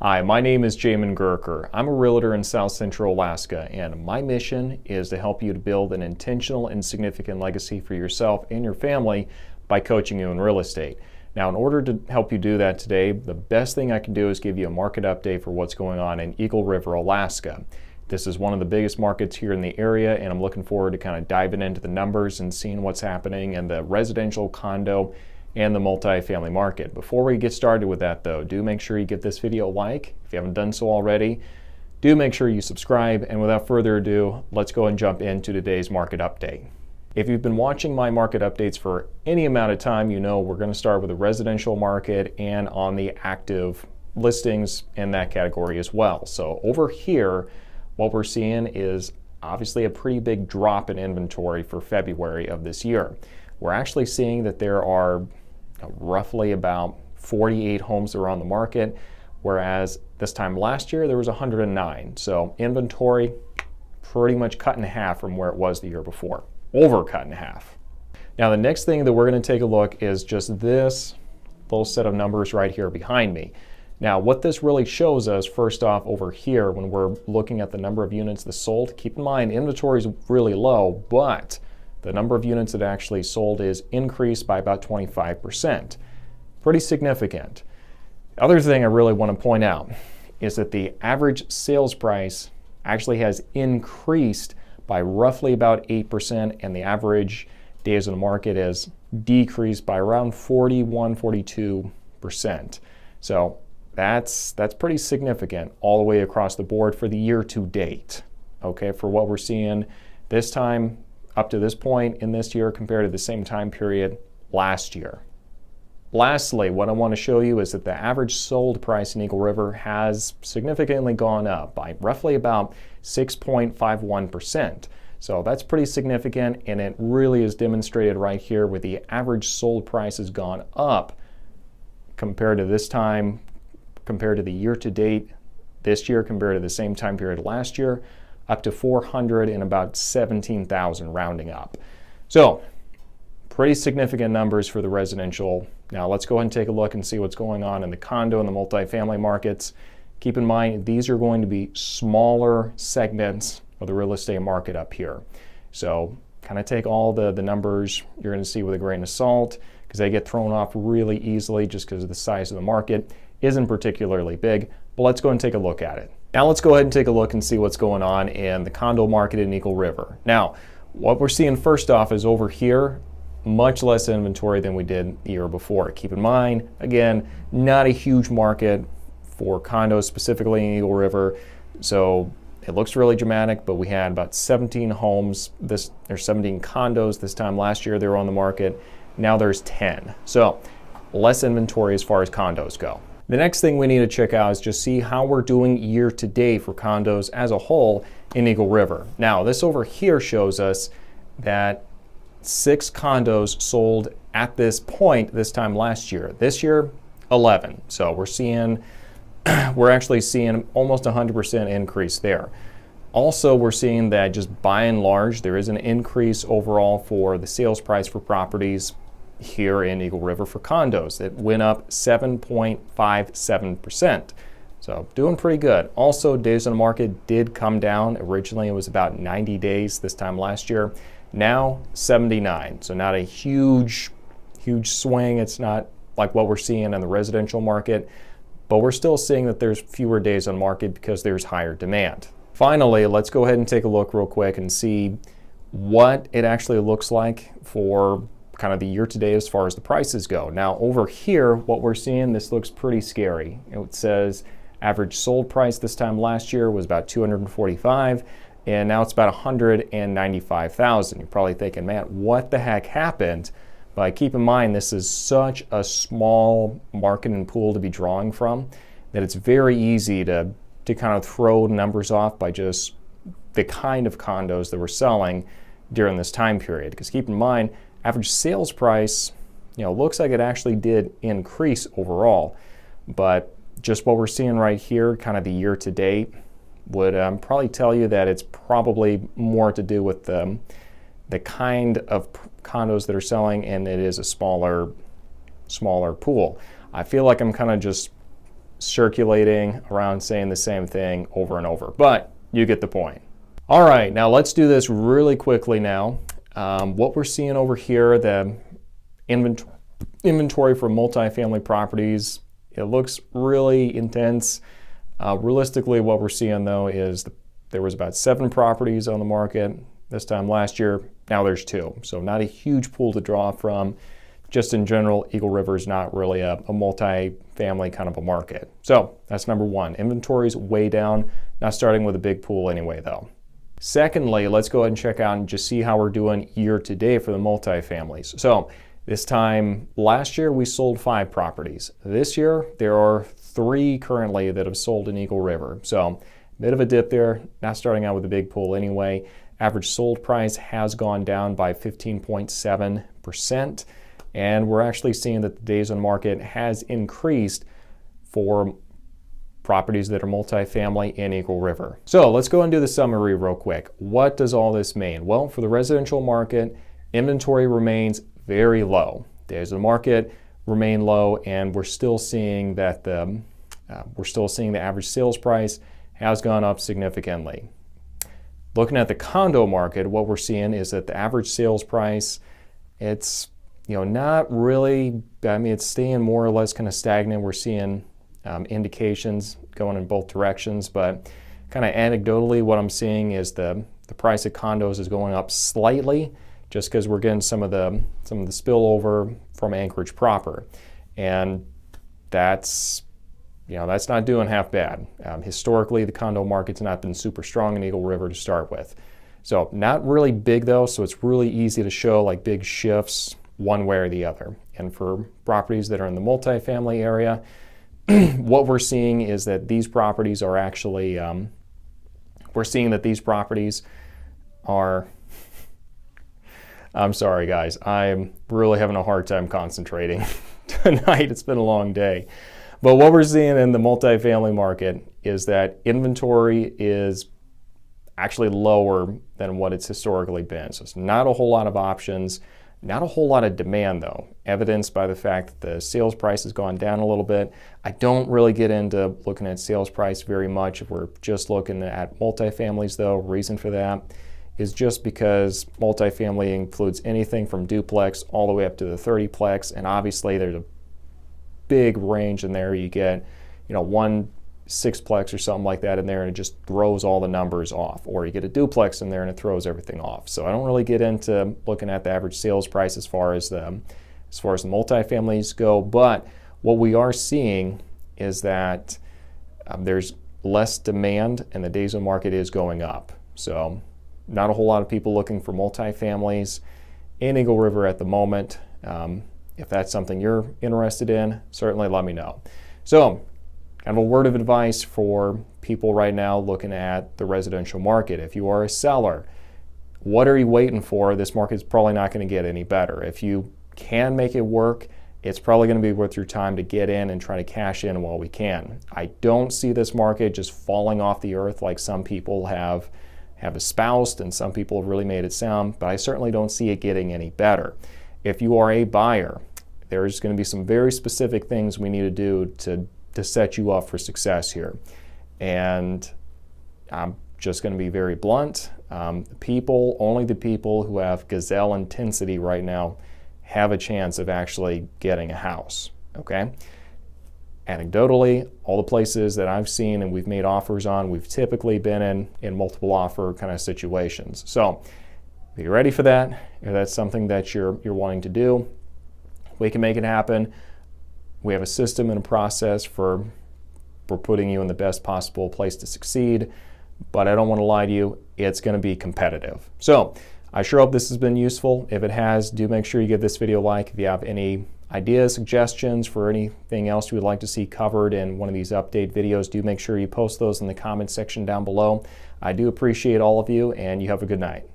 Hi, my name is Jamin Goecker. I'm a realtor in South Central Alaska, and my mission is to help you to build an intentional and significant legacy for yourself and your family by coaching you in real estate. Now, in order to help you do that today, the best thing I can do is give you a market update for what's going on in Eagle River, Alaska. This is one of the biggest markets here in the area, and I'm looking forward to kind of diving into the numbers and seeing what's happening in the residential, condo, and the multi-family market. Before we get started with that though, do make sure you give this video a like. If you haven't done so already, do make sure you subscribe. And without further ado, let's go and jump into today's market update. If you've been watching my market updates for any amount of time, you know we're going to start with the residential market and on the active listings in that category as well. So over here, what we're seeing is obviously a pretty big drop in inventory for February of this year. We're actually seeing that there are roughly about 48 homes that are on the market, whereas this time last year there was 109. So inventory pretty much cut in half from where it was the year before, over cut in half. Now the next thing that we're going to take a look is just this little set of numbers right here behind me. Now what this really shows us, first off over here, when we're looking at the number of units that sold, keep in mind inventory is really low, but the number of units that actually sold is increased by about 25%. Pretty significant. The other thing I really want to point out is that the average sales price actually has increased by roughly about 8%, and the average days on the market has decreased by around 42%. So that's pretty significant all the way across the board for the year to date. Okay, for what we're seeing this time, up to this point in this year compared to the same time period last year. Lastly, what I want to show you is that the average sold price in Eagle River has significantly gone up by roughly about 6.51%. So that's pretty significant, and it really is demonstrated right here where the average sold price has gone up compared to this time, compared to the year to date this year, compared to the same time period last year, up to 400 and about 17,000 rounding up. So pretty significant numbers for the residential. Now let's go ahead and take a look and see what's going on in the condo and the multifamily markets. Keep in mind these are going to be smaller segments of the real estate market up here. So kind of take all the numbers you're going to see with a grain of salt, because they get thrown off really easily just because of the size of the market isn't particularly big. But let's go and take a look at it. Now let's go ahead and take a look and see what's going on in the condo market in Eagle River. Now, what we're seeing first off is over here, much less inventory than we did the year before. Keep in mind, again, not a huge market for condos specifically in Eagle River. So it looks really dramatic, but we had about 17 homes, there's 17 condos this time last year they were on the market. Now there's 10. So less inventory as far as condos go. The next thing we need to check out is just see how we're doing year to date for condos as a whole in Eagle River. Now, this over here shows us that 6 condos sold at this point this time last year. This year, 11. So we're actually seeing almost 100% increase there. Also, we're seeing that just by and large, there is an increase overall for the sales price for properties here in Eagle River for condos. It went up 7.57%. So doing pretty good. Also, days on the market did come down. Originally, it was about 90 days this time last year. Now, 79. So not a huge swing. It's not like what we're seeing in the residential market, but we're still seeing that there's fewer days on market because there's higher demand. Finally, let's go ahead and take a look real quick and see what it actually looks like for kind of the year to date as far as the prices go. Now over here, what we're seeing, this looks pretty scary. It says average sold price this time last year was about 245, and now it's about 195,000. You're probably thinking, man, what the heck happened? But keep in mind, this is such a small market and pool to be drawing from that it's very easy to kind of throw numbers off by just the kind of condos that we're selling during this time period. Because keep in mind, average sales price, looks like it actually did increase overall, but just what we're seeing right here, kind of the year to date, would probably tell you that it's probably more to do with the kind of condos that are selling, and it is a smaller pool. I feel like I'm kind of just circulating around saying the same thing over and over, but you get the point. All right, now let's do this really quickly now. What we're seeing over here, the inventory for multifamily properties, it looks really intense. Realistically, what we're seeing though is there was about 7 properties on the market this time last year. Now there's 2, so not a huge pool to draw from. Just in general, Eagle River is not really a multi-family kind of a market. So that's number 1. Inventory's way down, not starting with a big pool anyway though. Secondly, let's go ahead and check out and just see how we're doing year to date for the multifamilies. So this time last year, we sold 5 properties. This year, there are 3 currently that have sold in Eagle River. So a bit of a dip there, not starting out with a big pool anyway. Average sold price has gone down by 15.7%. And we're actually seeing that the days on market has increased for properties that are multifamily in Eagle River. So let's go and do the summary real quick. What does all this mean? Well, for the residential market, inventory remains very low. Days on market remain low, and we're still seeing that the average sales price has gone up significantly. Looking at the condo market, what we're seeing is that the average sales price, it's not really, it's staying more or less kind of stagnant. We're seeing indications going in both directions, but kind of anecdotally what I'm seeing is the price of condos is going up slightly just because we're getting some of the spillover from Anchorage proper. And that's not doing half bad. Historically, the condo market's not been super strong in Eagle River to start with. So not really big though, so it's really easy to show like big shifts one way or the other. And for properties that are in the multifamily area, what we're seeing is that these properties are actually, I'm sorry guys, I'm really having a hard time concentrating tonight. It's been a long day. But what we're seeing in the multifamily market is that inventory is actually lower than what it's historically been. So it's not a whole lot of options. Not a whole lot of demand though, evidenced by the fact that the sales price has gone down a little bit. I don't really get into looking at sales price very much if we're just looking at multifamilies though. Reason for that is just because multifamily includes anything from duplex all the way up to the 30-plex, and obviously there's a big range in there. You get, one 6-plex or something like that in there and it just throws all the numbers off, or you get a duplex in there and it throws everything off. So I don't really get into looking at the average sales price as far as the multifamilies go, but what we are seeing is that there's less demand and the days on market is going up. So not a whole lot of people looking for multifamilies in Eagle River at the moment. If that's something you're interested in, certainly let me know. So kind of a word of advice for people right now looking at the residential market. If you are a seller, what are you waiting for? This market is probably not going to get any better. If you can make it work, it's probably going to be worth your time to get in and try to cash in while we can. I don't see this market just falling off the earth like some people have espoused and some people have really made it sound, but I certainly don't see it getting any better. If you are a buyer, there's going to be some very specific things we need to do to set you up for success here. And I'm just going to be very blunt. Only the people who have gazelle intensity right now have a chance of actually getting a house, okay? Anecdotally, all the places that I've seen and we've made offers on, we've typically been in multiple offer kind of situations. So be ready for that. If that's something that you're wanting to do, we can make it happen. We have a system and a process for putting you in the best possible place to succeed, but I don't want to lie to you, it's going to be competitive. So I sure hope this has been useful. If it has, do make sure you give this video a like. If you have any ideas, suggestions for anything else you would like to see covered in one of these update videos, do make sure you post those in the comments section down below. I do appreciate all of you, and you have a good night.